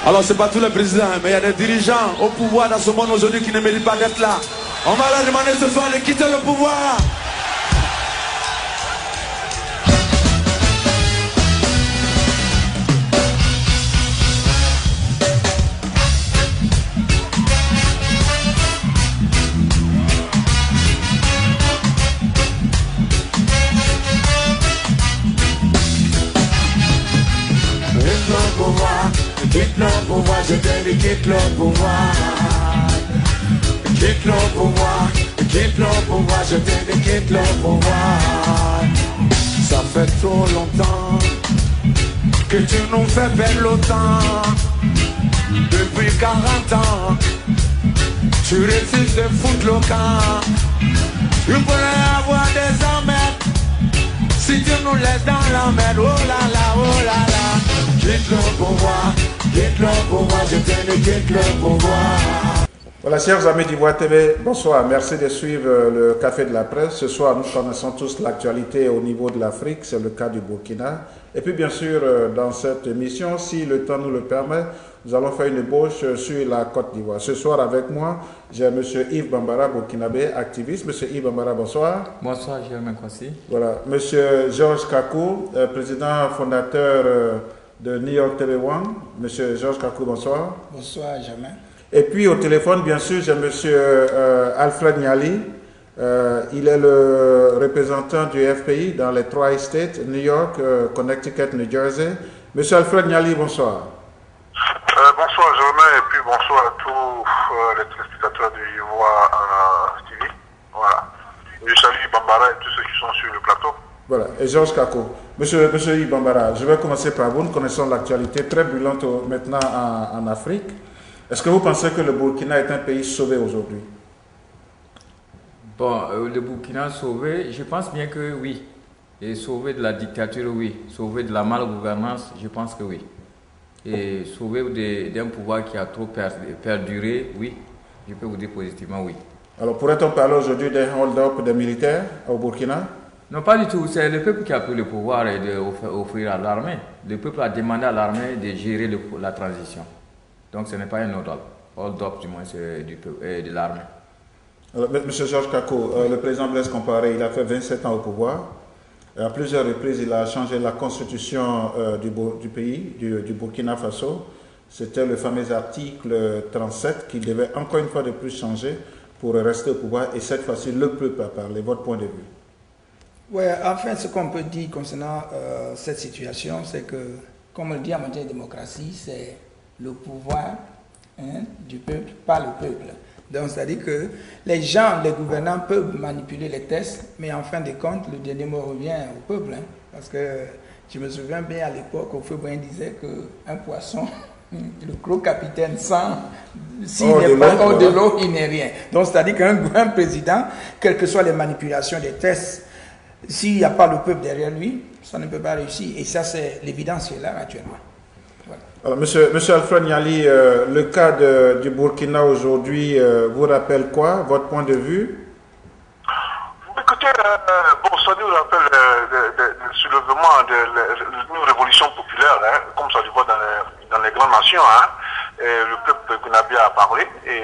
Alors c'est pas tous les présidents, mais il y a des dirigeants au pouvoir dans ce monde aujourd'hui qui ne méritent pas d'être là. On va leur demander ce soir de quitter le pouvoir. Quitte le pouvoir, je te dis quitte le pouvoir. Quitte le pouvoir, quitte le pouvoir, je te dis quitte le pouvoir. Ça fait trop longtemps que tu nous fais perdre le temps. Depuis 40 ans, tu refuses de foutre le camp. Tu pourrais avoir des emmerdes si tu nous laisses dans la merde. Oh là là, oh là là. Quitte le pouvoir, je te dis quitte le pouvoir. Voilà, chers amis d'Ivoire TV, bonsoir. Merci de suivre le Café de la Presse. Ce soir, nous connaissons tous l'actualité au niveau de l'Afrique, c'est le cas du Burkina. Et puis, bien sûr, dans cette émission, si le temps nous le permet, nous allons faire une ébauche sur la Côte d'Ivoire. Ce soir, avec moi, j'ai M. Yves Bambara, burkinabé, activiste. M. Yves Bambara, bonsoir. Bonsoir, Germain Kwasi. Voilà, M. Georges Kakou, président fondateur de New York TV One. M. Georges Kakou, bonsoir. Bonsoir, Germain. Et puis au téléphone, bien sûr, j'ai M. Alfred Nyali. Il est le représentant du FPI dans les 3 States, New York, Connecticut, New Jersey. M. Alfred Nyali, bonsoir. Bonsoir, Germain, et puis bonsoir à tous les téléspectateurs de Ivoire TV. Voilà. Je salue Bambara et tous ceux qui sont sur le plateau. Voilà, et Georges Kakou. Monsieur Yves Bambara, je vais commencer par vous. Nous connaissons l'actualité très brûlante maintenant en Afrique. Est-ce que vous pensez que le Burkina est un pays sauvé aujourd'hui? Bon, le Burkina sauvé, je pense bien que oui. Et sauvé de la dictature, oui. Sauvé de la malgouvernance, je pense que oui. Et sauvé d'un pouvoir qui a trop perduré, oui. Je peux vous dire positivement oui. Alors pourrait-on parler aujourd'hui d'un hold-up des militaires au Burkina? Non, pas du tout. C'est le peuple qui a pris le pouvoir et d'offrir à l'armée. Le peuple a demandé à l'armée de gérer la transition. Donc ce n'est pas un hold-up, du moins, c'est de l'armée. Monsieur Georges Kakou, le président Blaise Compaoré, il a fait 27 ans au pouvoir. À plusieurs reprises, il a changé la constitution du pays, du Burkina Faso. C'était le fameux article 37 qui devait encore une fois de plus changer pour rester au pouvoir. Et cette fois-ci, le peuple a parlé. Votre point de vue? Oui, enfin, ce qu'on peut dire concernant cette situation, c'est que, comme on le dit en matière de démocratie, c'est le pouvoir du peuple par le peuple. Donc, c'est-à-dire que les gens, les gouvernants peuvent manipuler les textes, mais en fin de compte, le dernier mot revient au peuple. Parce que je me souviens bien à l'époque, Houphouët-Boigny disait qu'un poisson, le gros capitaine sans, s'il n'est pas hors de l'eau, il n'est rien. Donc, c'est-à-dire qu'un président, quelles que soient les manipulations des textes, s'il n'y a pas le peuple derrière lui, ça ne peut pas réussir. Et ça, c'est l'évidence qui est là actuellement. Voilà. Alors, monsieur Alfred Nyali, le cas du Burkina aujourd'hui vous rappelle quoi, votre point de vue? Écoutez, ça nous rappelle le soulèvement d'une révolution populaire, comme ça se voit dans les grandes nations. Et le peuple burkinabé a parlé et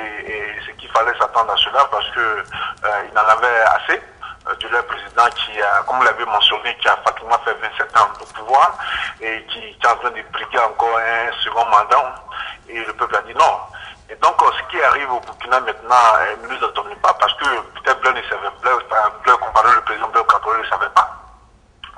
ce qu'il fallait s'attendre à cela parce qu'il en avait assez de leur président qui a, comme vous l'avez mentionné, qui a pratiquement fait 27 ans au pouvoir et qui est en train de briguer encore un second mandat. Et le peuple a dit non. Et donc, ce qui arrive au Burkina maintenant ne nous étonne pas parce que peut-être Blaise ne savait pas, Blaise comparé le président Blaise Compaoré ne savait pas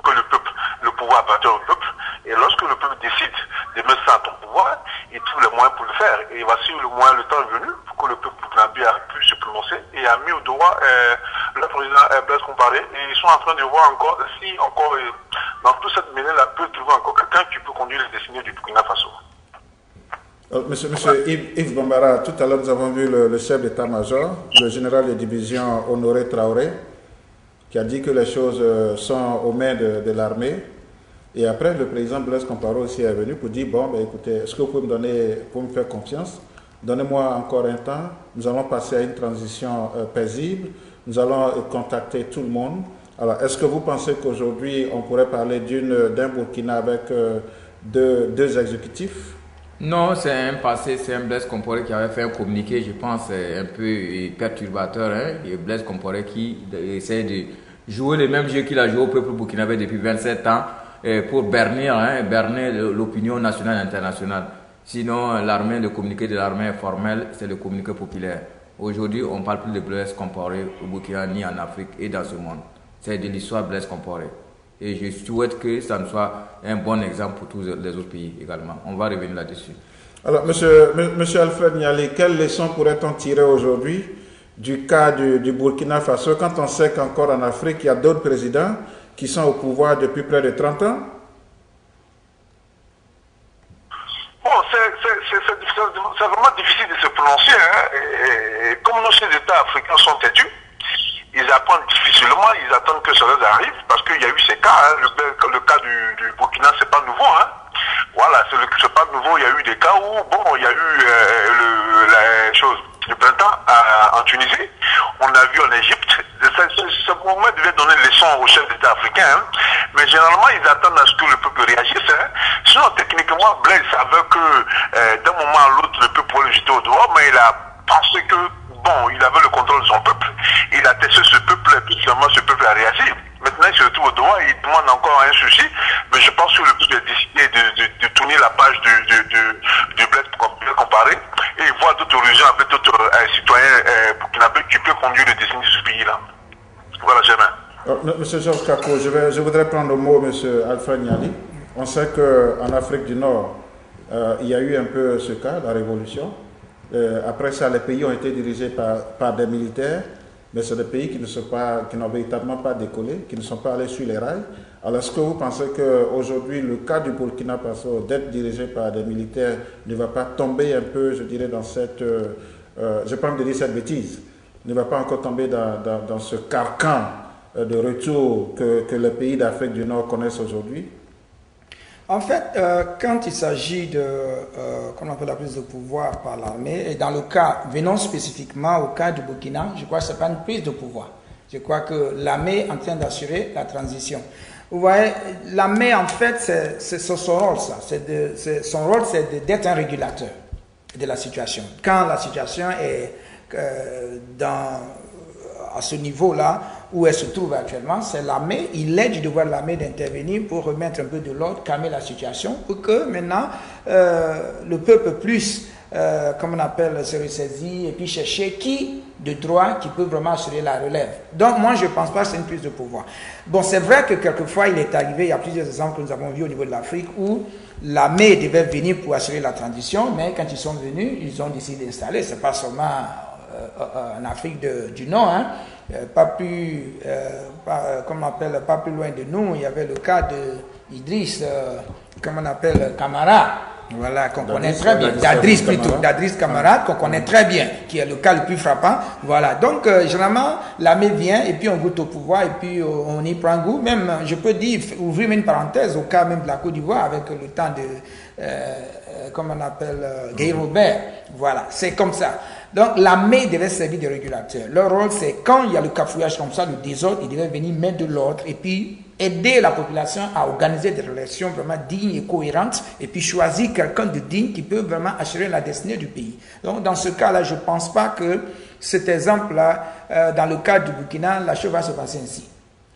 que le pouvoir appartient au peuple. Et lorsque le peuple décide de mettre ça à ton pouvoir, il trouve les moyens pour le faire. Et voici le temps est venu pour que le peuple burkinabé a pu se prononcer et a mis au droit le président Blaise Compaoré. Et ils sont en train de voir encore si dans toute cette mêlée-là peut trouver encore quelqu'un qui peut conduire les destinées du Burkina Faso. Monsieur Yves Bambara, tout à l'heure nous avons vu le chef d'état-major, le général de division Honoré Traoré, qui a dit que les choses sont aux mains de l'armée. Et après, le président Blaise Compaoré aussi est venu pour dire, bon, ben, écoutez, est-ce que vous pouvez me faire confiance? Donnez-moi encore un temps, nous allons passer à une transition paisible, nous allons contacter tout le monde. Alors, est-ce que vous pensez qu'aujourd'hui, on pourrait parler d'un Burkina avec deux exécutifs? Non, c'est un passé, c'est un Blaise Compaoré qui avait fait un communiqué, je pense, un peu perturbateur. Et Blaise Compaoré qui essaie de jouer le même jeu qu'il a joué au peuple burkinabé depuis 27 ans pour bernir l'opinion nationale et internationale. Sinon, le communiqué de l'armée formel, c'est le communiqué populaire. Aujourd'hui, on ne parle plus de Blaise Compaoré au Burkina ni en Afrique et dans ce monde. C'est de l'histoire Blaise Compaoré. Et je souhaite que ça ne soit un bon exemple pour tous les autres pays également. On va revenir là-dessus. Alors, monsieur Alfred Niali, quelles leçons pourrait-on tirer aujourd'hui du cas du Burkina Faso quand on sait qu'encore en Afrique, il y a d'autres présidents qui sont au pouvoir depuis près de 30 ans? Bon, c'est vraiment difficile de se prononcer. Et comme nos chefs d'État africains sont têtus, ils apprennent difficilement, ils attendent que ça leur arrive, parce qu'il y a eu ces cas. Le cas du Burkina, c'est pas nouveau. Voilà, c'est pas nouveau. Il y a eu des cas où, bon, il y a eu le printemps en Tunisie. On a vu en Égypte. Ce moment devait donner une leçon aux chefs d'État africains. Mais généralement, ils attendent à ce que le peuple réagisse. Sinon, techniquement, Blaise savait que d'un moment à l'autre, le peuple pourrait le jeter au dehors, mais il a pensé que, bon, il avait le contrôle de son peuple. Il a testé ce peuple, et puis finalement, ce peuple a réagi. Maintenant, il se retrouve au dehors, il demande encore un souci, mais je pense que le peuple a décidé de tourner la page du Blaise Compaoré et voir d'autres religions avec d'autres citoyens burkinabés qui peuvent conduire le destin de ce pays-là. Voilà, Germain. Monsieur Georges Kako, je voudrais prendre le mot, monsieur Alfred Niali. On sait qu'en Afrique du Nord, il y a eu un peu ce cas, la révolution. Après ça, les pays ont été dirigés par des militaires, mais c'est des pays qui n'ont véritablement pas décollé, qui ne sont pas allés sur les rails. Alors, est-ce que vous pensez qu'aujourd'hui, le cas du Burkina Faso, d'être dirigé par des militaires, ne va pas tomber un peu, je dirais, dans cette... je ne vais pas me dire cette bêtise, ne va pas encore tomber dans ce carcan de retour que les pays d'Afrique du Nord connaissent aujourd'hui? En fait, quand il s'agit de, qu'on appelle la prise de pouvoir par l'armée, et dans le cas, venons spécifiquement au cas du Burkina, je crois que ce n'est pas une prise de pouvoir. Je crois que l'armée est en train d'assurer la transition. Vous voyez, l'armée, en fait, c'est son rôle, ça. Son rôle, c'est d'être un régulateur de la situation. Quand la situation est à ce niveau-là, où elle se trouve actuellement, c'est l'armée. Il est du devoir de l'armée d'intervenir pour remettre un peu de l'ordre, calmer la situation, pour que maintenant le peuple puisse, comme on appelle, se ressaisir et puis chercher qui de droit qui peut vraiment assurer la relève. Donc moi je ne pense pas que c'est une prise de pouvoir. Bon, c'est vrai que quelquefois il est arrivé, il y a plusieurs exemples que nous avons vus au niveau de l'Afrique où l'armée devait venir pour assurer la transition, mais quand ils sont venus, ils ont décidé d'installer, c'est pas seulement en Afrique du Nord, pas plus loin de nous, il y avait le cas de Idriss, comment on appelle, Camara, voilà, qu'on connaît très bien, d'Adriss Camara, qu'on connaît très bien, qui est le cas le plus frappant, voilà. Donc, généralement, l'armée vient, et puis on goûte au pouvoir, et puis on y prend goût, même, je peux dire, ouvrir une parenthèse, au cas même de la Côte d'Ivoire, avec le temps de, comment on appelle, Guy Robert, voilà, c'est comme ça. Donc, l'armée devait servir de régulateur. Leur rôle, c'est quand il y a le cafouillage comme ça, le désordre, ils devaient venir mettre de l'ordre et puis aider la population à organiser des relations vraiment dignes et cohérentes et puis choisir quelqu'un de digne qui peut vraiment assurer la destinée du pays. Donc, dans ce cas-là, je ne pense pas que cet exemple-là, dans le cas du Burkina, la chose va se passer ainsi.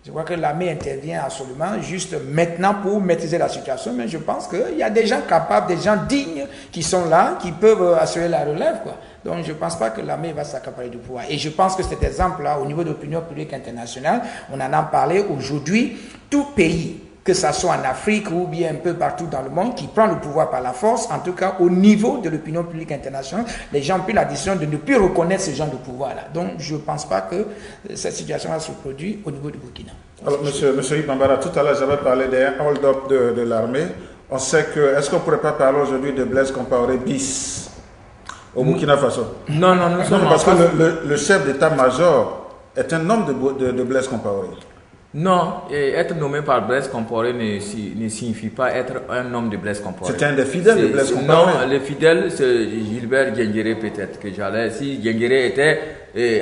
Je crois que l'armée intervient absolument juste maintenant pour maîtriser la situation, mais je pense qu'il y a des gens capables, des gens dignes qui sont là, qui peuvent assurer la relève, quoi. Donc je ne pense pas que l'armée va s'accaparer du pouvoir. Et je pense que cet exemple-là, au niveau de l'opinion publique internationale, on en a parlé aujourd'hui, tout pays, que ce soit en Afrique ou bien un peu partout dans le monde, qui prend le pouvoir par la force, en tout cas au niveau de l'opinion publique internationale, les gens ont pris la décision de ne plus reconnaître ce genre de pouvoir-là. Donc je ne pense pas que cette situation va se produire au niveau du Burkina. Alors monsieur Ibambara, tout à l'heure j'avais parlé des hold-up de l'armée. On sait que, est-ce qu'on ne pourrait pas parler aujourd'hui de Blaise Compaoré bis au Burkina Faso? Non, parce que le chef d'état-major est un homme de Blaise Compaoré. Non, être nommé par Blaise Compaoré ne signifie pas être un homme de Blaise Compaoré. C'était un des fidèles de Blaise Compaoré. Non, les fidèles, c'est Gilbert Diengéré peut-être que j'allais. Si Diengéré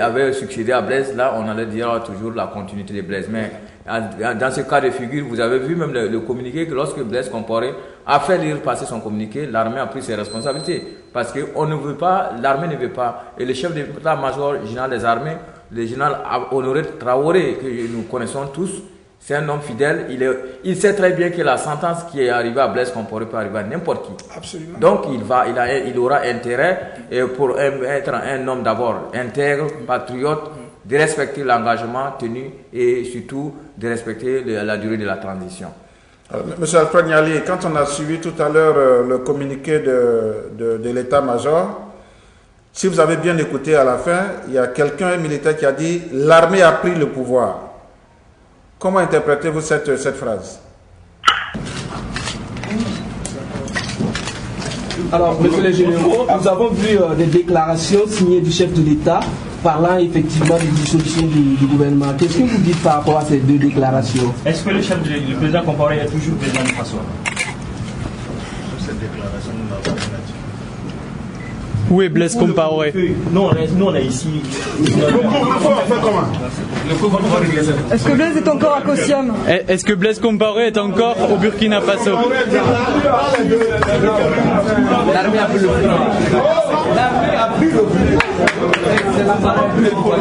avait succédé à Blaise, là, on allait dire toujours la continuité de Blaise. Mais dans ce cas de figure, vous avez vu même le communiqué que lorsque Blaise Compaoré a fait lire passer son communiqué, l'armée a pris ses responsabilités. Parce qu'on ne veut pas, l'armée ne veut pas. Et le chef de l'état-major général des armées, le général Honoré Traoré, que nous connaissons tous, c'est un homme fidèle. Il sait très bien que la sentence qui est arrivée à Blaise Compaoré peut arriver à n'importe qui. Absolument. Donc il aura intérêt pour être un homme d'abord intègre, patriote, de respecter l'engagement tenu et surtout de respecter la durée de la transition. Monsieur Alfred Niali, quand on a suivi tout à l'heure le communiqué de l'état-major, si vous avez bien écouté à la fin, il y a quelqu'un, un militaire, qui a dit « l'armée a pris le pouvoir ». Comment interprétez-vous cette phrase? Alors, monsieur le généraux, nous avons vu des déclarations signées du chef de l'État parlant effectivement de dissolution du gouvernement. Qu'est-ce que vous dites par rapport à ces deux déclarations? Est-ce que le président Compaoré est toujours président de Faso? Cette déclaration, nous l'avons dit. Où est Blaise Compaoré? Nous, on est ici. Est-ce que Blaise est encore à Kosiom? Est-ce que Blaise Compaoré est encore au Burkina Faso? L'armée a pris le pouvoir. L'armée a pris le pouvoir.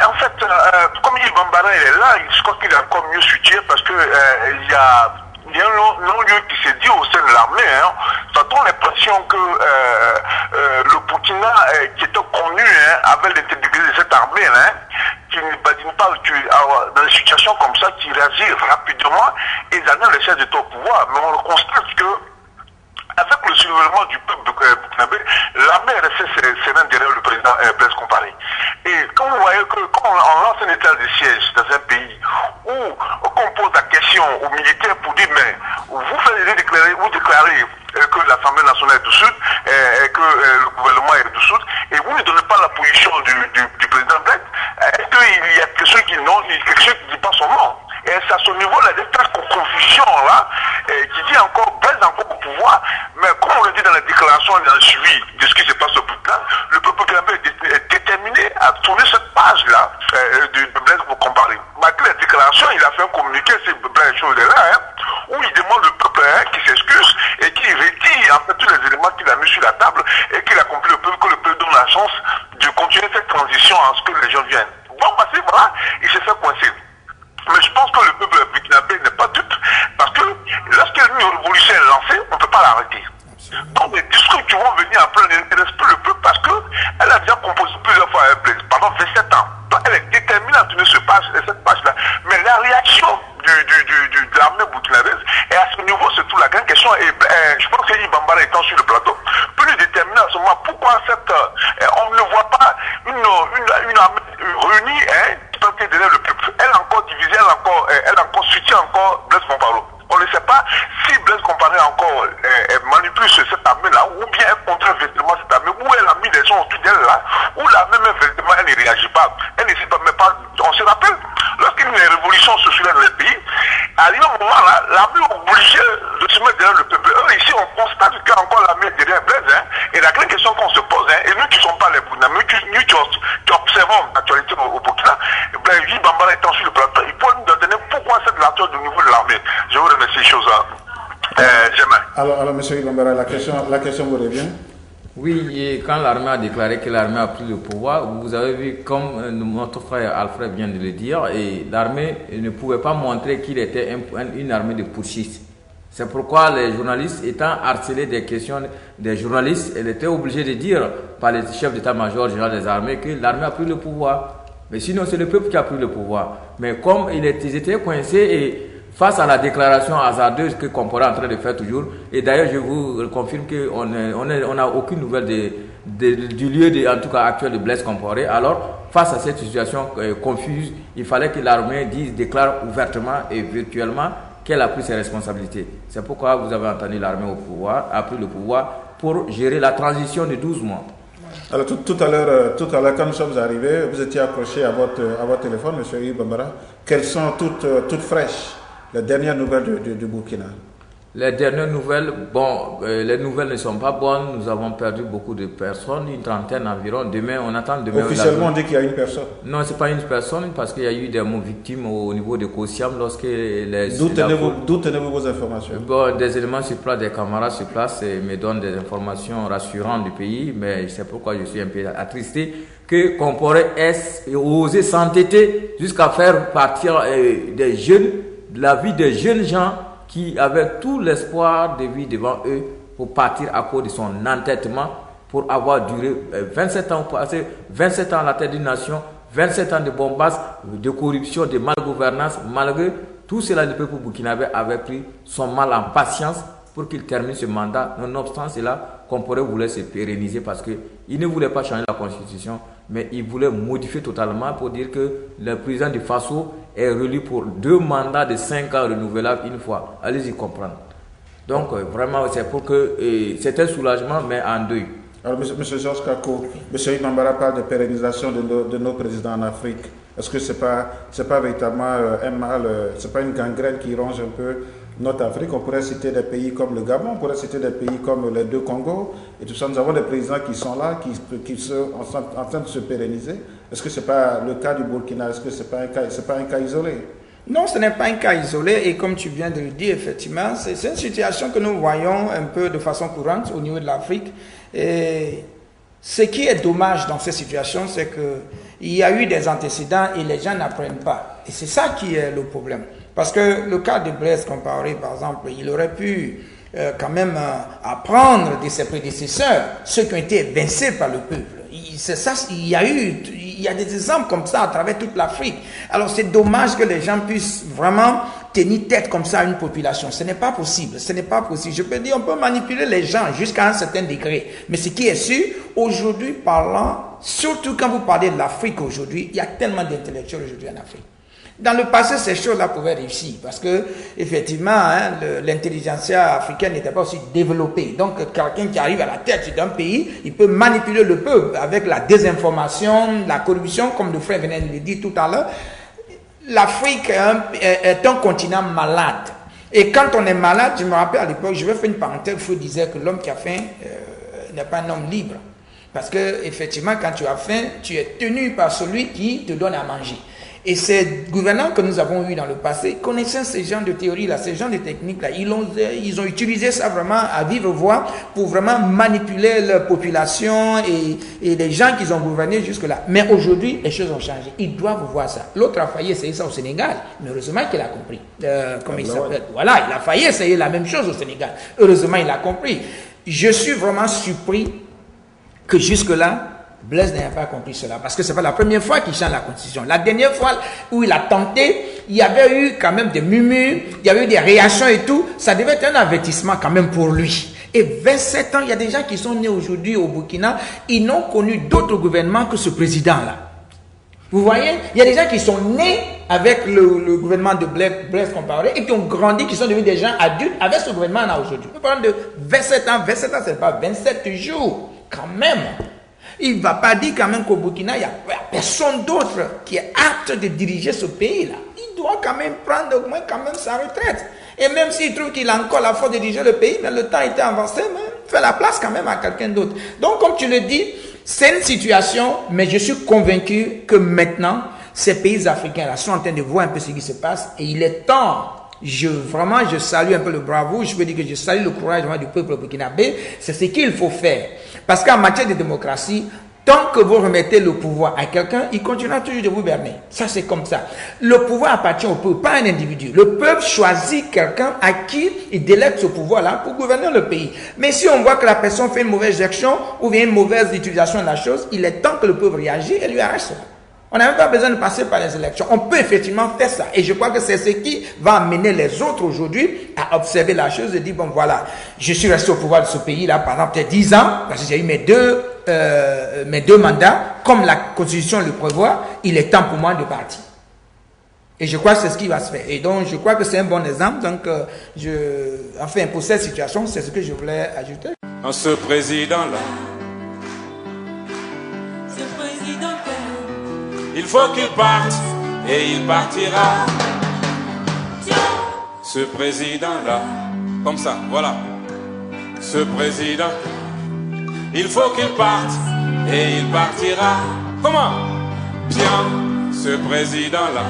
En fait, comme Yves Bambara est là, je crois qu'il est encore mieux situé parce que il y a un non-lieu qui s'est dit au sein de l'armée. Ça donne l'impression que le Burkina, qui était connu avec l'intégrité de cette armée, qui ne badine pas dans des situations comme ça, qui réagit rapidement et donne les chefs d'État au pouvoir. Mais on constate que avec le soulèvement du peuple burkinabé, l'armée est restée sereine derrière le président Blaise Compaoré. Et quand vous voyez que quand on lance un état de siège dans un pays où on pose la question aux militaires pour dire mais vous déclarez que l'Assemblée nationale est dissoute, que le gouvernement est dissoute, et vous ne donnez pas la position du président Blaise, est-ce qu'il y a quelque chose qui ne dit pas son nom? Et c'est à ce niveau-là, il y a des confusion là, qui dit encore, Blaise encore au pouvoir, mais comme on le dit dans la déclaration, dans le suivi de ce qui se passe au Burkina, le peuple burkinabé est déterminé à tourner cette page-là de Blaise Compaoré. Malgré la déclaration, il a fait un communiqué, c'est Blaise là, où il demande au peuple qui s'excuse et qui retire en fait tous les éléments qu'il a mis sur la table et qu'il a compris le peuple, que le peuple donne la chance de continuer cette transition à ce que les gens viennent. Bon, parce que voilà, il s'est fait coincer. Mais je pense que le peuple burkinabé n'est pas dupe, parce que lorsqu'une révolution est lancée, on ne peut pas l'arrêter. Donc les discours qui vont venir après n'intéressent plus le peuple parce qu'elle a déjà composé plusieurs fois avec Blaise, pendant 27 ans. Donc elle est déterminée à tenir cette page-là. Mais la réaction de l'armée burkinabé, et à ce niveau, c'est toute la grande question, et je pense que Yves Bambara étant sur le plateau, peut nous déterminer à ce moment pourquoi on ne voit pas une armée réunie, derrière le peuple. Elle a encore divisé, elle a encore soutient encore Blaise Compaoré. On ne sait pas si Blaise Compaoré encore manipule cette armée-là, ou bien elle contraint véritablement cette armée, ou elle a mis des gens autour d'elle là, ou l'armée même véritablement elle ne réagit pas. Elle ne sait pas, mais pas. On se rappelle, lorsqu'une révolution se soulève dans le pays, arrivé un moment là, l'armée est obligée de se mettre derrière le peuple. Ici, on constate qu'il y a encore l'armée derrière Blaise, et la grande question qu'on se pose, et nous qui ne sommes pas les Burkinabés, nous qui observons l'actualité au Burkina, Yves Bambara étant sur le plateau, il faut nous donner pourquoi cette lenteur du niveau de l'armée. Je vous remercie, chose. Alors, monsieur Yves Bambara, la question vous revient? Oui, et quand l'armée a déclaré que l'armée a pris le pouvoir, vous avez vu, comme notre frère Alfred vient de le dire, et l'armée ne pouvait pas montrer qu'il était une armée de putschistes. C'est pourquoi les journalistes, étant harcelés des questions des journalistes, elle était obligée de dire par le chef d'état-major général des armées que l'armée a pris le pouvoir. Mais sinon, c'est le peuple qui a pris le pouvoir. Mais comme ils étaient coincés et face à la déclaration hasardeuse que Compaoré est en train de faire toujours, et d'ailleurs je vous confirme qu'on n'a aucune nouvelle du lieu en tout cas actuel de Blaise Compaoré, alors face à cette situation confuse, il fallait que l'armée déclare ouvertement et virtuellement qu'elle a pris ses responsabilités. C'est pourquoi vous avez entendu l'armée au pouvoir, a pris le pouvoir pour gérer la transition de 12 mois. Alors tout à l'heure, quand nous sommes arrivés, vous étiez accroché à votre téléphone, M. Yves Bambara. Quelles sont toutes fraîches les dernières nouvelles du Burkina? Les dernières nouvelles, bon, les nouvelles ne sont pas bonnes. Nous avons perdu beaucoup de personnes, une trentaine environ. Demain, on attend demain. Officiellement, on dit qu'il y a une personne. Non, c'est pas une personne parce qu'il y a eu des victimes au niveau de Kosiam lorsque les. D'où tenez-vous vos informations? Bon, des éléments sur place, des camarades sur place me donnent des informations rassurantes du pays, mais c'est pourquoi je suis un peu attristé qu'on pourrait oser s'entêter jusqu'à faire partir des jeunes, de la vie des jeunes gens qui avaient tout l'espoir de vie devant eux pour partir à cause de son entêtement, pour avoir duré 27 ans, passer 27 ans à la tête d'une nation, 27 ans de bombasses, de corruption, de malgouvernance. Malgré tout cela, le peuple burkinabé avait pris son mal en patience pour qu'il termine ce mandat. Nonobstant cela, Compaoré voulait se pérenniser parce qu'il ne voulait pas changer la constitution, mais il voulait modifier totalement pour dire que le président du Faso est réélu pour 2 mandats de 5 ans renouvelables une fois. Allez-y comprendre. Donc vraiment, c'est pour que c'est un soulagement, mais en deuil. Alors, M. Georges Kako, M. Ibambara parle de pérennisation de nos présidents en Afrique. Est-ce que ce n'est pas véritablement un mal, ce n'est pas une gangrène qui ronge un peu notre Afrique? On pourrait citer des pays comme le Gabon, on pourrait citer des pays comme les 2 Congos, et tout ça. Nous avons des présidents qui sont là, qui sont en train de se pérenniser. Est-ce que ce n'est pas le cas du Burkina? Est-ce que ce n'est pas un cas isolé? Non, ce n'est pas un cas isolé, et comme tu viens de le dire, effectivement, c'est une situation que nous voyons un peu de façon courante au niveau de l'Afrique. Et ce qui est dommage dans cette situation, c'est qu'il y a eu des antécédents et les gens n'apprennent pas. Et c'est ça qui est le problème. Parce que le cas de Blaise Compaoré, par exemple, il aurait pu quand même apprendre de ses prédécesseurs, ceux qui ont été évincés par le peuple. C'est ça, il y a des exemples comme ça à travers toute l'Afrique. Alors c'est dommage que les gens puissent vraiment tenir tête comme ça à une population. Ce n'est pas possible, ce n'est pas possible. Je peux dire, on peut manipuler les gens jusqu'à un certain degré. Mais ce qui est sûr, aujourd'hui parlant, surtout quand vous parlez de l'Afrique aujourd'hui, il y a tellement d'intellectuels aujourd'hui en Afrique. Dans le passé, ces choses-là pouvaient réussir parce que, effectivement, l'intelligentsia africaine n'était pas aussi développée. Donc, quelqu'un qui arrive à la tête d'un pays, il peut manipuler le peuple avec la désinformation, la corruption, comme le frère venait de le dire tout à l'heure. L'Afrique est un continent malade. Et quand on est malade, je me rappelle à l'époque, je vais faire une parenthèse, il faut dire que l'homme qui a faim n'est pas un homme libre. Parce que, effectivement, quand tu as faim, tu es tenu par celui qui te donne à manger. Et ces gouvernants que nous avons eus dans le passé, connaissant ces genres de théories-là, ces genres de techniques-là, ils ont utilisé ça vraiment à vive voix pour vraiment manipuler leur population et les gens qu'ils ont gouvernés jusque-là. Mais aujourd'hui, les choses ont changé. Ils doivent voir ça. L'autre a failli essayer ça au Sénégal, mais heureusement qu'il a compris. Comment il s'appelle? Voilà, il a failli essayer la même chose au Sénégal. Heureusement, il a compris. Je suis vraiment surpris que jusque-là, Blaise n'a pas compris cela, parce que ce n'est pas la première fois qu'il change la constitution. La dernière fois où il a tenté, il y avait eu quand même des murmures, il y avait eu des réactions et tout. Ça devait être un avertissement quand même pour lui. Et 27 ans, il y a des gens qui sont nés aujourd'hui au Burkina, ils n'ont connu d'autres gouvernements que ce président-là. Vous voyez, il y a des gens qui sont nés avec le gouvernement de Blaise Compaoré et qui ont grandi, qui sont devenus des gens adultes avec ce gouvernement-là aujourd'hui. Nous parlons de 27 ans, ce n'est pas 27 jours, quand même. Il ne va pas dire quand même qu'au Burkina, il n'y a personne d'autre qui est apte de diriger ce pays-là. Il doit quand même prendre au moins quand même sa retraite. Et même s'il trouve qu'il a encore la force de diriger le pays, mais le temps était avancé, mais fait la place quand même à quelqu'un d'autre. Donc, comme tu le dis, c'est une situation, mais je suis convaincu que maintenant, ces pays africains-là sont en train de voir un peu ce qui se passe et il est temps. Vraiment, je salue un peu le bravo, je veux dire que je salue le courage du peuple burkinabé, c'est ce qu'il faut faire. Parce qu'en matière de démocratie, tant que vous remettez le pouvoir à quelqu'un, il continuera toujours de vous gouverner. Ça, c'est comme ça. Le pouvoir appartient au peuple, pas à un individu. Le peuple choisit quelqu'un à qui il délègue ce pouvoir-là pour gouverner le pays. Mais si on voit que la personne fait une mauvaise gestion ou bien une mauvaise utilisation de la chose, il est temps que le peuple réagisse et lui arrache cela. On n'a même pas besoin de passer par les élections. On peut effectivement faire ça. Et je crois que c'est ce qui va amener les autres aujourd'hui à observer la chose et dire, bon voilà, je suis resté au pouvoir de ce pays-là pendant peut-être 10 ans, parce que j'ai eu mes deux mandats, comme la Constitution le prévoit, il est temps pour moi de partir. Et je crois que c'est ce qui va se faire. Et donc, je crois que c'est un bon exemple. Donc, enfin, pour cette situation, c'est ce que je voulais ajouter. En ce président-là, il faut qu'il parte et il partira. Ce président-là, Comme ça, voilà. Ce président, il faut qu'il parte et il partira. Comment? Bien, ce président-là.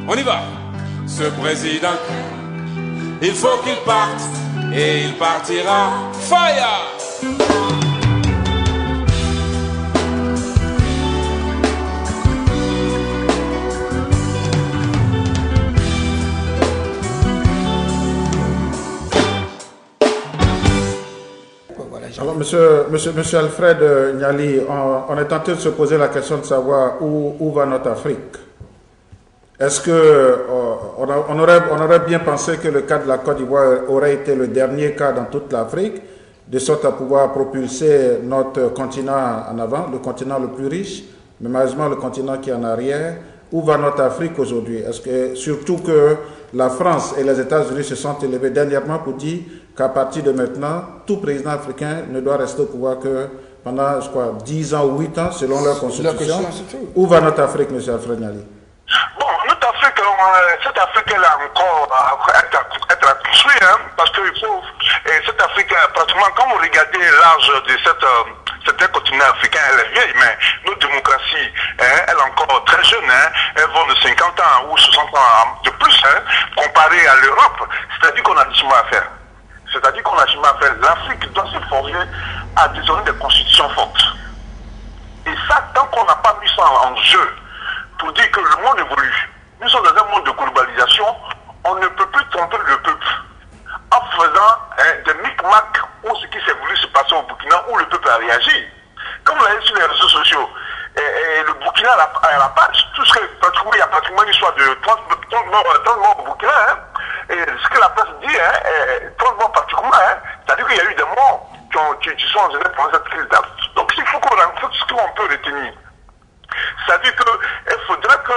On y va. Ce président, il faut qu'il parte et il partira. Fire! Alors, monsieur Alfred Niali, on est tenté de se poser la question de savoir où va notre Afrique. Est-ce que on aurait bien pensé que le cas de la Côte d'Ivoire aurait été le dernier cas dans toute l'Afrique, de sorte à pouvoir propulser notre continent en avant, le continent le plus riche, mais malheureusement le continent qui est en arrière. Où va notre Afrique aujourd'hui? Est-ce que, surtout que la France et les États-Unis se sont élevés dernièrement pour dire qu'à partir de maintenant, tout président africain ne doit rester au pouvoir que pendant, je crois, 10 ans ou 8 ans, selon leur constitution. Où va notre Afrique, M. Alfred Niali? Bon, notre Afrique, cette Afrique-là encore être à construire, hein, parce que cette Afrique, pratiquement, quand vous regardez l'âge de certains continents africains, elle est vieille, mais notre démocratie, elle est encore très jeune, hein, elle va de 50 ans ou 60 ans de plus, hein, comparée à l'Europe. C'est-à-dire qu'on a du chemin à faire. C'est-à-dire qu'on a du chemin à faire. L'Afrique doit se forger à désormais des constitutions fortes. Et ça, tant qu'on n'a pas mis ça en jeu, pour dire que le monde évolue, nous sommes dans un monde de globalisation, on ne peut plus tromper le peuple en faisant des micmacs ou ce qui s'est voulu se passer au Burkina où le peuple a réagi. Comme vous l'avez sur les réseaux sociaux, et le Burkina à la page, tout ce que pratiquement, il y a pratiquement une histoire de 30 morts au Burkina, hein, et ce que la presse dit, 30 morts pratiquement, hein, c'est-à-dire qu'il y a eu des morts qui sont en général pendant cette crise d'âge. Donc il faut qu'on rencontre ce qu'on peut retenir. C'est-à-dire qu'il faudrait que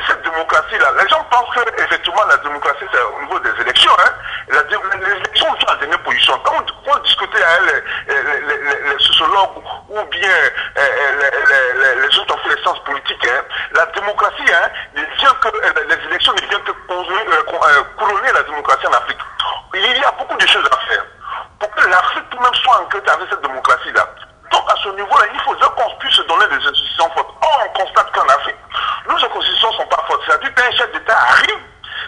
cette démocratie-là, les gens pensent qu'effectivement la démocratie c'est au niveau des élections, hein. Les élections sont en dernière position. Quand on discutait avec les sociologues ou bien les gens qui ont fait les sciences politiques, hein, la démocratie, hein, les élections ne viennent que couronner la démocratie en Afrique. Il y a beaucoup de choses à faire pour que l'Afrique tout-même soit enquêtée avec cette démocratie-là. Donc à ce niveau-là, il faudrait qu'on puisse se donner des institutions fortes. Or, on constate qu'en Afrique, nos institutions ne sont pas fortes. C'est-à-dire qu'un chef d'État arrive,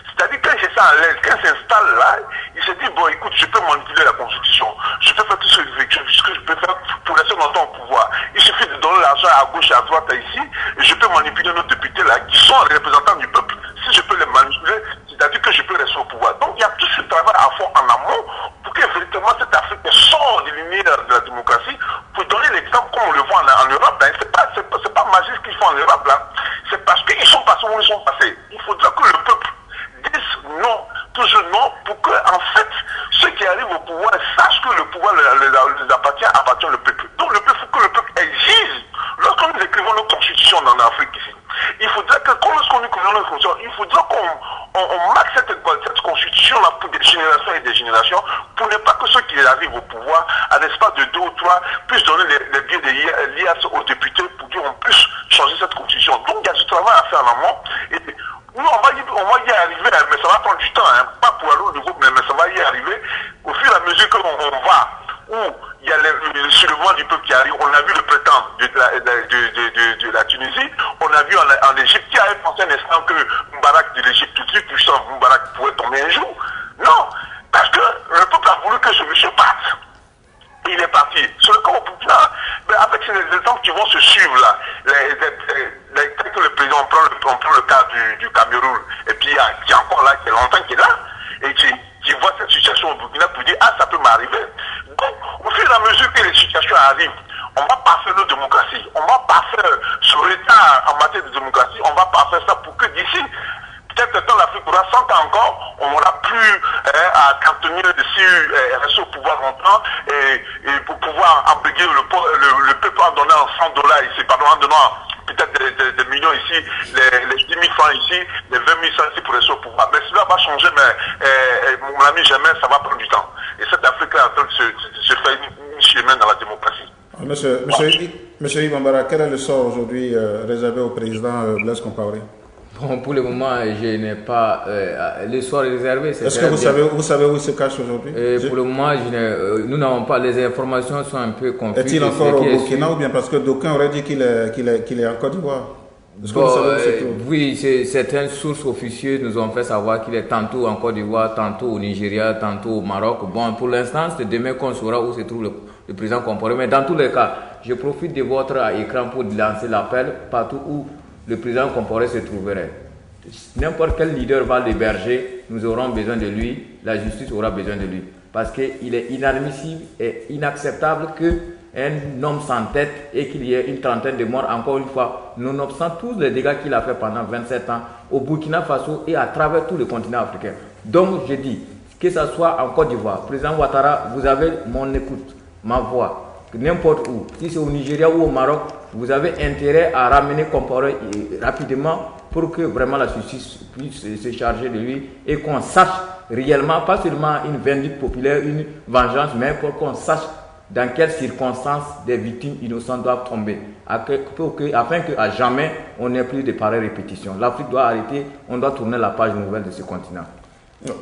c'est-à-dire quand il se sent à l'aise, quand il s'installe là, il se dit, bon écoute, je peux manipuler la Constitution, je peux faire tout ce que je peux faire pour rester longtemps au pouvoir. Il suffit de donner l'argent à gauche et à droite ici, et je peux manipuler nos députés là, qui sont les représentants du peuple. Si je peux les manipuler, c'est-à-dire que je peux rester au pouvoir. Donc il y a tout ce travail à fond en amont pour que véritablement cette Afrique sorte des lignées de la démocratie. Pour donner l'exemple comme on le voit en Europe, hein, c'est pas magique ce qu'ils font en Europe là. C'est parce qu'ils sont passés où ils sont passés. Il faudra que le peuple dise non, toujours non, pour que en fait ceux qui arrivent au pouvoir sachent que le pouvoir les appartient au peuple. Donc il faut que le peuple exige. Lorsque nous écrivons nos constitutions en Afrique ici, il faudrait que lorsqu'on écrivons nos constitutions, il faudra qu'on marque cette constitution-là pour des générations et des générations, pour ne pas que ceux qui arrivent au pouvoir, à l'espace de 2 ou 3, puissent donner les billets de l'IAS aux députés pour qu'on puisse changer cette constitution. Donc il y a du travail à faire en amont. Et nous, on va y arriver, mais ça va prendre du temps, hein, pas pour aller au niveau, mais ça va y arriver au fur et à mesure qu'on va, où il y a le soulèvement du peuple qui arrive. On a vu le printemps de la Tunisie, on a vu en Égypte, qui avait pensé un instant que Moubarak de l'Égypte, tout de suite puissant, Moubarak pourrait tomber un jour. Non, parce que le peuple a voulu que ce monsieur parte. Il est parti. Sur le camp au Burkina, avec ces exemples qui vont se suivre là, tel que le président, on prend le cas du Cameroun, et puis qui est encore là, qui est longtemps qui est là, et qui voit cette situation au Burkina pour dire, ah, ça peut m'arriver. Donc, au fur et à mesure que les situations arrivent, on va pas faire notre démocratie, on va pas faire ce retard en matière de démocratie, on va pas faire ça pour que d'ici, peut-être dans l'Afrique aura 100 ans encore, on n'aura plus à cantonner rester au pouvoir longtemps et pour pouvoir embriguer le peuple en donnant $100 ici, pardon, en donnant peut-être des millions ici, les 10 000 francs ici, les 20 000 francs ici pour rester au pouvoir. Mais cela va changer, mais mon ami Germain, ça va prendre du temps. Et cette Afrique-là est en train de se faire une chemin dans la démocratie. Monsieur Yves Bambara, quel est le sort aujourd'hui réservé au président Blaise Compaoré? Bon, pour le moment, je n'ai pas... le soir réservé, c'est... Est-ce que vous savez où il se cache aujourd'hui? Pour le moment, nous n'avons pas... Les informations sont un peu confuses. Est-il encore au Burkina ou bien parce que d'aucuns auraient dit qu'il est en Côte d'Ivoire? Oui, certaines sources officieuses nous ont fait savoir qu'il est tantôt en Côte d'Ivoire, tantôt au Nigeria, tantôt au Maroc. Bon, pour l'instant, c'est demain qu'on saura où se trouve le président Compaoré. Mais dans tous les cas, je profite de votre écran pour lancer l'appel partout où le président Compaoré se trouverait. N'importe quel leader va l'héberger, nous aurons besoin de lui, la justice aura besoin de lui. Parce qu'il est inadmissible et inacceptable qu'un homme sans tête et qu'il y ait une trentaine de morts, encore une fois, nonobstant tous les dégâts qu'il a fait pendant 27 ans au Burkina Faso et à travers tout le continent africain. Donc je dis, que ce soit en Côte d'Ivoire, président Ouattara, vous avez mon écoute, ma voix, n'importe où, si c'est au Nigeria ou au Maroc, vous avez intérêt à ramener Compaoré rapidement pour que vraiment la justice puisse se charger de lui et qu'on sache réellement, pas seulement une vindicte populaire, une vengeance, mais pour qu'on sache dans quelles circonstances des victimes innocentes doivent tomber, afin qu'à jamais on n'ait plus de pareilles répétitions. L'Afrique doit arrêter, on doit tourner la page nouvelle de ce continent.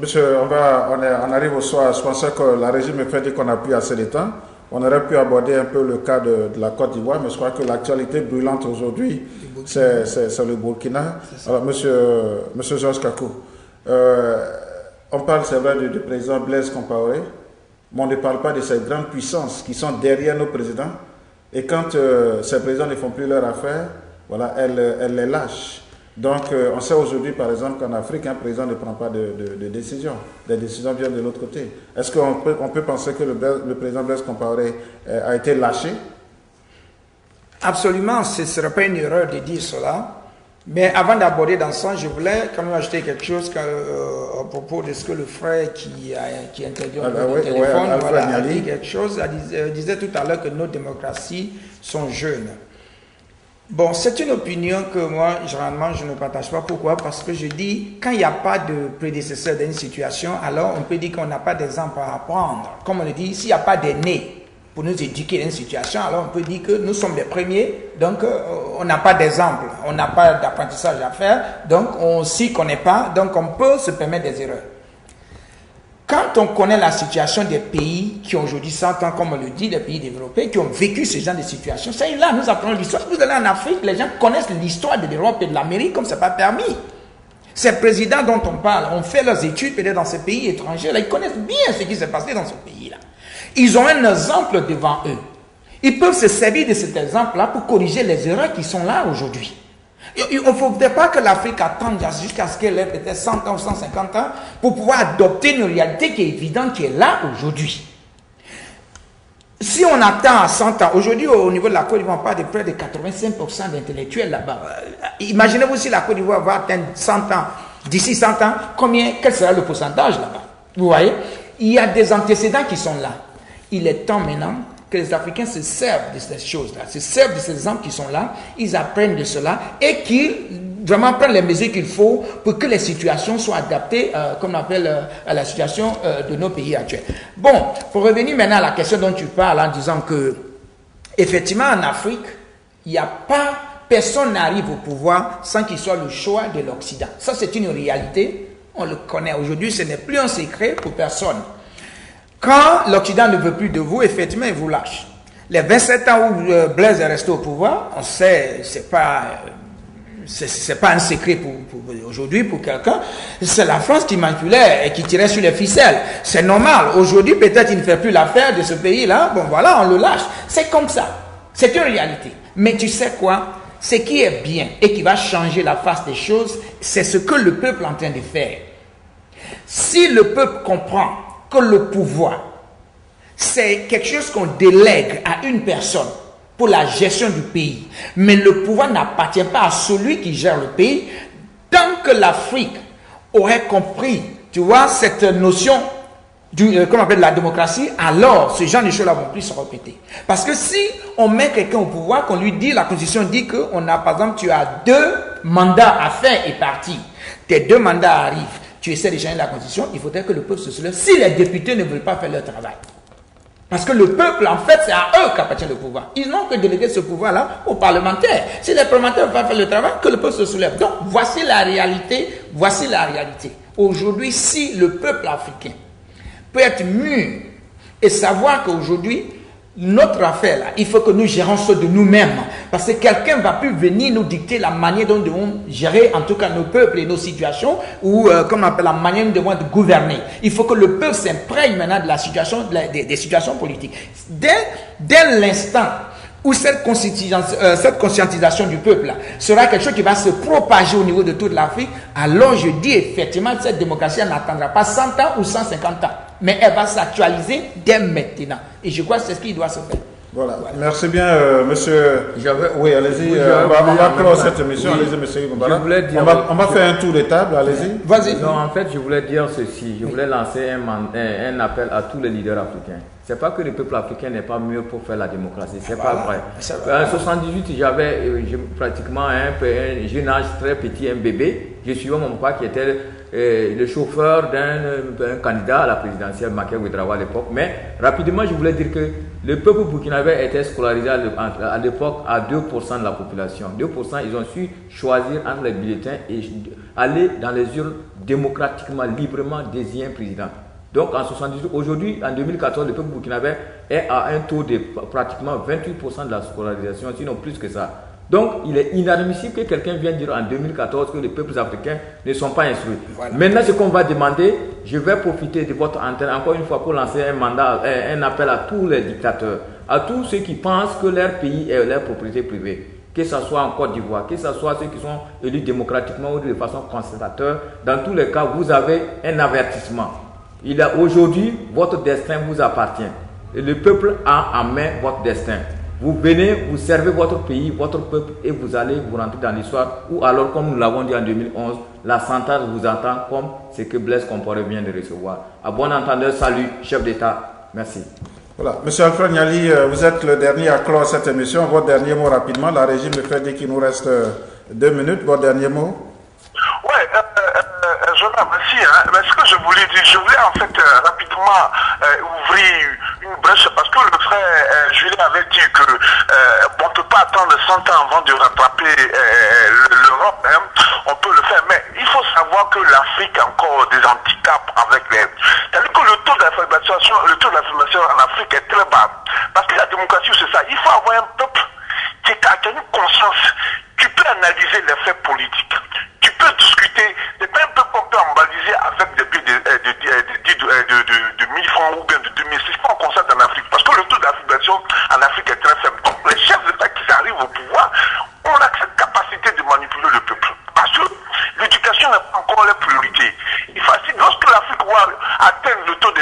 Monsieur, on arrive au soir. Je pensais que la régie me fait dire qu'on n'a plus assez de temps. On aurait pu aborder un peu le cas de la Côte d'Ivoire, mais je crois que l'actualité brûlante aujourd'hui, c'est le Burkina. Alors, monsieur Georges Kakou, on parle, c'est vrai, du président Blaise Compaoré, mais on ne parle pas de ces grandes puissances qui sont derrière nos présidents. Et quand ces présidents ne font plus leur affaire, voilà, elles les lâchent. Donc, on sait aujourd'hui, par exemple, qu'en Afrique, un président ne prend pas de décision. Les décisions viennent de l'autre côté. Est-ce qu'on peut penser que le président Blaise Compaoré a été lâché? Absolument, ce ne serait pas une erreur de dire cela. Mais avant d'aborder dans ce sens, je voulais quand même ajouter quelque chose à propos de ce que le frère qui intervient au téléphone a dit quelque chose. Il disait tout à l'heure que nos démocraties sont jeunes. Bon, c'est une opinion que moi, généralement, je ne partage pas. Pourquoi? Parce que je dis, quand il n'y a pas de prédécesseur d'une situation, alors on peut dire qu'on n'a pas d'exemple à apprendre. Comme on le dit, s'il n'y a pas d'aînés pour nous éduquer dans une situation, alors on peut dire que nous sommes les premiers, donc on n'a pas d'exemple, on n'a pas d'apprentissage à faire, donc on s'y connaît pas, donc on peut se permettre des erreurs. Quand on connaît la situation des pays qui ont aujourd'hui 100 ans, comme on le dit, des pays développés, qui ont vécu ce genre de situation, c'est là, nous apprenons l'histoire. Vous allez en Afrique, les gens connaissent l'histoire de l'Europe et de l'Amérique comme ce n'est pas permis. Ces présidents dont on parle ont fait leurs études peut-être dans ces pays étrangers, là, ils connaissent bien ce qui s'est passé dans ce pays-là. Ils ont un exemple devant eux. Ils peuvent se servir de cet exemple-là pour corriger les erreurs qui sont là aujourd'hui. Il ne faudrait pas que l'Afrique attende jusqu'à ce qu'elle ait peut-être 100 ans ou 150 ans pour pouvoir adopter une réalité qui est évidente, qui est là aujourd'hui. Si on attend à 100 ans, aujourd'hui au niveau de la Côte d'Ivoire, on parle de près de 85% d'intellectuels là-bas. Imaginez-vous si la Côte d'Ivoire va atteindre 100 ans, d'ici 100 ans, quel sera le pourcentage là-bas? Vous voyez? Il y a des antécédents qui sont là. Il est temps maintenant que les Africains se servent de ces choses-là, se servent de ces exemples qui sont là, ils apprennent de cela et qu'ils vraiment prennent les mesures qu'il faut pour que les situations soient adaptées, comme on appelle, à la situation de nos pays actuels. Bon, pour revenir maintenant à la question dont tu parles en disant que, effectivement, en Afrique, il n'y a pas, personne n'arrive au pouvoir sans qu'il soit le choix de l'Occident. Ça, c'est une réalité, on le connaît aujourd'hui, ce n'est plus un secret pour personne. Quand l'Occident ne veut plus de vous, effectivement, il vous lâche. Les 27 ans où Blaise est resté au pouvoir, on sait, c'est pas un secret pour aujourd'hui, pour quelqu'un. C'est la France qui manipulait et qui tirait sur les ficelles. C'est normal. Aujourd'hui, peut-être il ne fait plus l'affaire de ce pays-là. Bon, voilà, on le lâche. C'est comme ça. C'est une réalité. Mais tu sais quoi? Ce qui est bien et qui va changer la face des choses, c'est ce que le peuple est en train de faire. Si le peuple comprend que le pouvoir, c'est quelque chose qu'on délègue à une personne pour la gestion du pays, mais le pouvoir n'appartient pas à celui qui gère le pays, tant que l'Afrique aurait compris, tu vois, cette notion qu'on appelle la démocratie, alors ce genre de choses-là vont plus se répéter. Parce que si on met quelqu'un au pouvoir, qu'on lui dit, la Constitution dit qu'on a, par exemple, tu as 2 mandats à faire et partir, tes 2 mandats arrivent, tu essaies de changer la Constitution, il faudrait que le peuple se soulève si les députés ne veulent pas faire leur travail. Parce que le peuple, en fait, c'est à eux qu'appartient le pouvoir. Ils n'ont que délégué ce pouvoir-là aux parlementaires. Si les parlementaires ne peuvent pas faire le travail, que le peuple se soulève. Donc, voici la réalité. Voici la réalité. Aujourd'hui, si le peuple africain peut être mûr et savoir qu'aujourd'hui, notre affaire, là, il faut que nous gérons ça de nous-mêmes. Parce que quelqu'un ne va plus venir nous dicter la manière dont nous devons gérer, en tout cas, nos peuples et nos situations, ou comme on appelle la manière dont nous devons gouverner. Il faut que le peuple s'imprègne maintenant de la situation, des situations politiques. Dès l'instant où cette conscientisation du peuple là, sera quelque chose qui va se propager au niveau de toute l'Afrique, alors je dis effectivement que cette démocratie n'attendra pas 100 ans ou 150 ans. Mais elle va s'actualiser dès maintenant. Et je crois que c'est ce qui doit se faire. Voilà. Merci bien, monsieur. Oui, allez-y. On va clore cette émission. Oui. Allez-y, monsieur Igombara. On va faire un tour de table. Allez-y. Vas-y. Non, en fait, je voulais dire ceci. Je voulais lancer un appel à tous les leaders africains. C'est pas que le peuple africain n'est pas mieux pour faire la démocratie. C'est pas vrai. En 78, j'avais pratiquement un jeune âge très petit, un bébé. Je suivais mon papa qui était le chauffeur d'un candidat à la présidentielle, Macky Ouedraogo à l'époque. Mais rapidement, je voulais dire que le peuple burkinabé était scolarisé à l'époque à 2% de la population. 2%, ils ont su choisir entre les bulletins et aller dans les urnes démocratiquement, librement désigner un président. Donc en 78, aujourd'hui, en 2014, le peuple burkinabé est à un taux de pratiquement 28% de la scolarisation, sinon plus que ça. Donc, il est inadmissible que quelqu'un vienne dire en 2014 que les peuples africains ne sont pas instruits. Voilà. Maintenant, ce qu'on va demander, je vais profiter de votre antenne encore une fois pour lancer un appel à tous les dictateurs, à tous ceux qui pensent que leur pays est leur propriété privée. Que ce soit en Côte d'Ivoire, que ce soit ceux qui sont élus démocratiquement ou de façon conservateur, dans tous les cas, vous avez un avertissement. Aujourd'hui, votre destin vous appartient. Et le peuple a en main votre destin. Vous venez, vous servez votre pays, votre peuple et vous allez vous rentrer dans l'histoire. Ou alors, comme nous l'avons dit en 2011, la centrale vous entend comme ce que Blaise Compaoré vient de recevoir. À bon entendeur, salut, chef d'État. Merci. Voilà. Monsieur Alfred Niali, vous êtes le dernier à clore cette émission. Votre dernier mot rapidement. La régie me fait dire qu'il nous reste 2 minutes. Votre dernier mot. Oui, Jonathan, merci. Mais ce que je voulais dire, je voulais en fait rapidement ouvrir une brèche parce que le frère Julien avait dit que on ne peut pas attendre 100 ans avant de rattraper l'Europe. On peut le faire, mais il faut savoir que l'Afrique a encore des handicaps avec les... C'est-à-dire que le taux d'affirmation en Afrique est très bas. Parce que la démocratie, c'est ça. Il faut avoir un peuple qui a une conscience. Tu peux analyser les faits politiques. Tu peux discuter. C'est pas un peuple qu'on peut embaliser avec des billes de 1000 francs ou bien de 2000. C'est pas qu'on constate en Afrique. Parce que le taux d'affirmation en Afrique est très faible. Donc les chefs d'État qui arrivent au pouvoir ont cette capacité de manipuler le peuple. Parce que l'éducation n'est pas encore la priorité. Il faut lorsque l'Afrique va atteindre le taux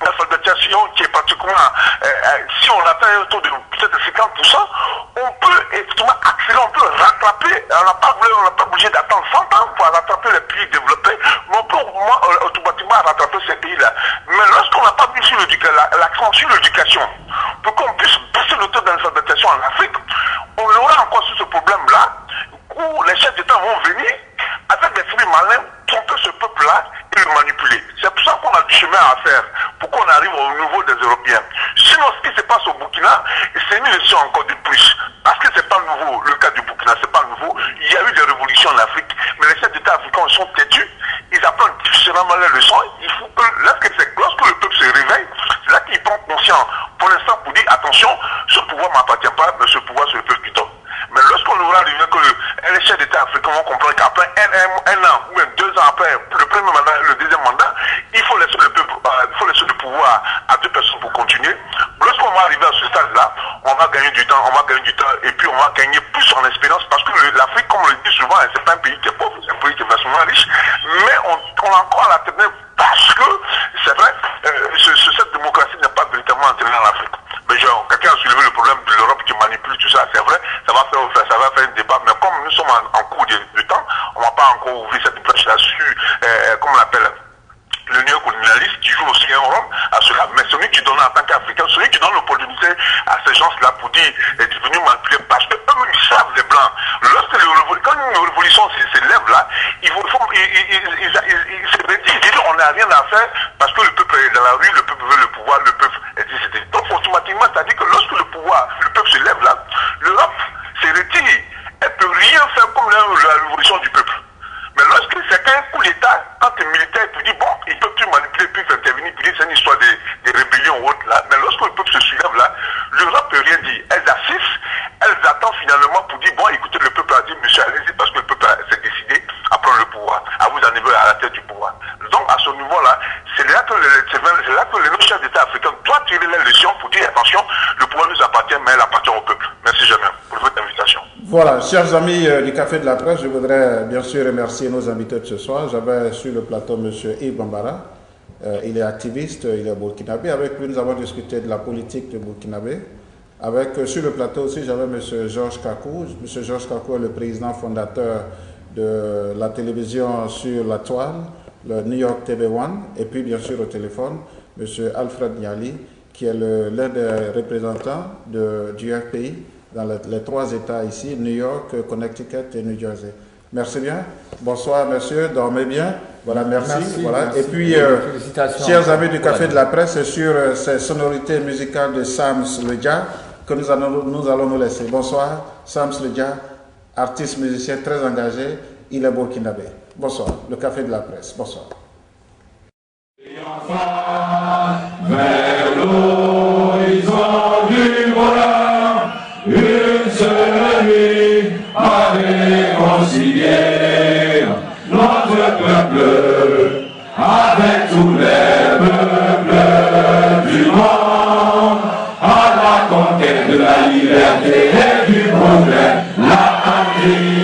l'alphabétisation qui est pratiquement, si on atteint un taux de peut-être 50%, on peut effectivement accélérer, on peut rattraper, on n'a pas obligé d'attendre 100 ans pour rattraper les pays développés, mais on peut automatiquement rattraper ces pays-là. Mais lorsqu'on n'a pas mis sur l'accent sur l'éducation, pour qu'on puisse baisser le taux d'alphabétisation en Afrique, on aura encore sur ce problème-là, où les chefs d'État vont venir avec des fruits malins, tromper ce peuple-là et le manipuler. C'est pour ça qu'on a du chemin à faire, pour qu'on arrive au niveau des Européens. Sinon, ce qui se passe au Burkina, c'est une leçon encore de plus. Parce que c'est pas nouveau, le cas du Burkina, c'est pas nouveau. Il y a eu des révolutions en Afrique, mais les chefs d'État africains sont têtus, ils apprennent différemment les leçons. Il faut que, lorsque le peuple se réveille, c'est là qu'il prend conscience, pour l'instant, pour dire, attention, ce pouvoir ne m'appartient pas, mais ce pouvoir, c'est le peuple qui donne. Mais lorsqu'on aura arrivé que les chefs d'État africains vont comprendre qu'après un an ou même 2 ans après le premier mandat et le deuxième mandat, il faut laisser le pouvoir à 2 personnes pour continuer. Lorsqu'on va arriver à ce stade-là, on va gagner du temps, et puis on va gagner plus en expérience parce que l'Afrique, comme on le dit souvent, c'est pas un pays qui est pauvre, c'est un pays qui est vachement riche, mais on a encore la tête parce que, c'est vrai, cette démocratie n'est pas véritablement entraînée en Afrique. Mais quelqu'un a soulevé le problème de l'Europe qui manipule tout ça, c'est vrai, ça va faire un débat, mais comme nous sommes en cours de temps, on ne va pas encore ouvrir cette brèche là-dessus, comme on l'appelle, le néocolonialisme qui joue aussi un rôle à cela, mais celui qui donne en tant qu'Africain, celui qui donne l'opportunité à ces gens-là pour dire est devenu manipulé parce que eux ils savent les blancs. Quand une révolution s'élève là, ils se disent on n'a rien à faire parce que le peuple est là. dans la rue, le peuple veut le pouvoir, le peuple est décidé. Donc automatiquement, c'est-à-dire que lorsque le peuple se lève là, l'Europe se retire. Elle ne peut rien faire comme la révolution du peuple. Mais lorsque c'est un coup d'État, quand les militaires te disent, bon, ils peuvent plus manipuler, plus intervenir, puis c'est une histoire de rébellion ou autre là. Mais lorsque le peuple se soulève là, l'Europe ne peut rien dire. Elles assistent, elles attendent finalement pour dire, bon, écoutez, le peuple a dit, monsieur, allez-y, parce que le peuple s'est décidé à prendre le pouvoir, à vous arriver à la tête du pouvoir. Donc, à ce niveau-là, c'est là que les chefs d'État africains doivent tirer les leçons pour dire, attention, le pouvoir nous appartient, mais il appartient au peuple. Merci, Germain, pour votre invitation. Voilà, chers amis du Café de la Presse, je voudrais bien sûr remercier nos invités de ce soir. J'avais sur le plateau M. Yves Bambara, il est activiste, il est burkinabé. Avec lui, nous avons discuté de la politique de Burkinabé. Sur le plateau aussi, j'avais M. Georges Kakou. M. Georges Kakou est le président fondateur de la télévision sur la toile, le New York TV One. Et puis, bien sûr, au téléphone, M. Alfred Niali, qui est l'un des représentants du FPI dans les 3 États ici, New York, Connecticut et New Jersey. Merci bien. Bonsoir, monsieur. Dormez bien. Voilà, merci. Voilà. Merci. Et puis, chers amis du Café de la Presse, c'est sur ces sonorités musicales de Sams Ledja que nous allons nous laisser. Bonsoir, Sams Ledja, artiste musicien très engagé. Il est burkinabé. Bonsoir, le Café de la Presse. Bonsoir. Vers l'horizon du bonheur, une seule nuit à réconcilier notre peuple avec tous les peuples du monde, à la conquête de la liberté et du progrès, la patrie.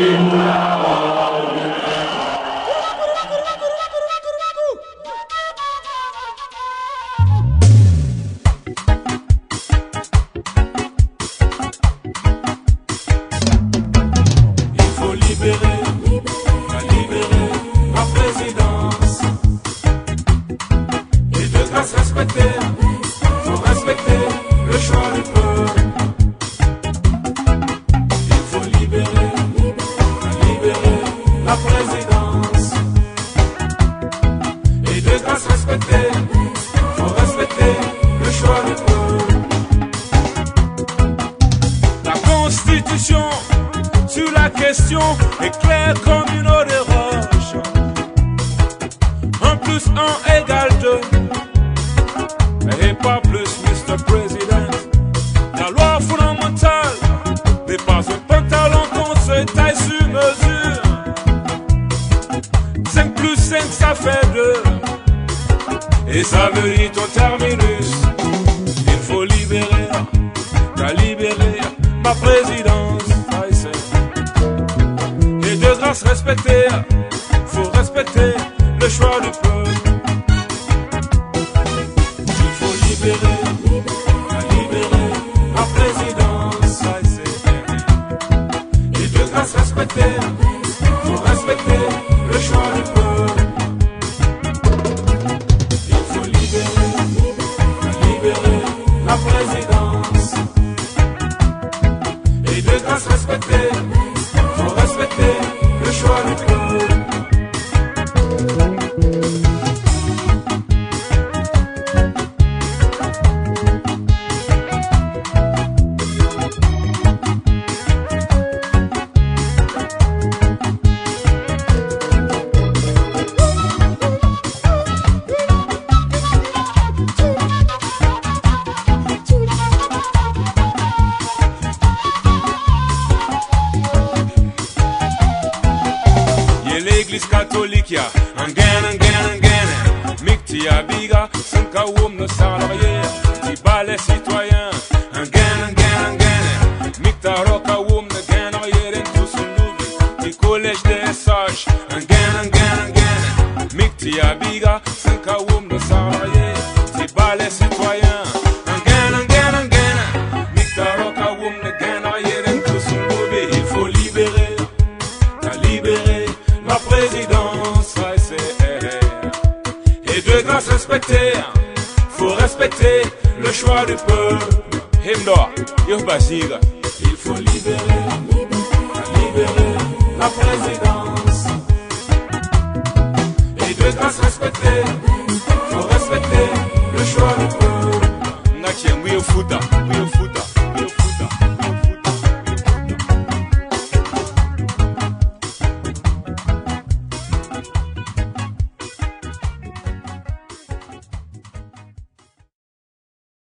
Il faut libérer la présidence. Et de grâce respecter, faut respecter le choix du peuple. Nga tien, oui au foot,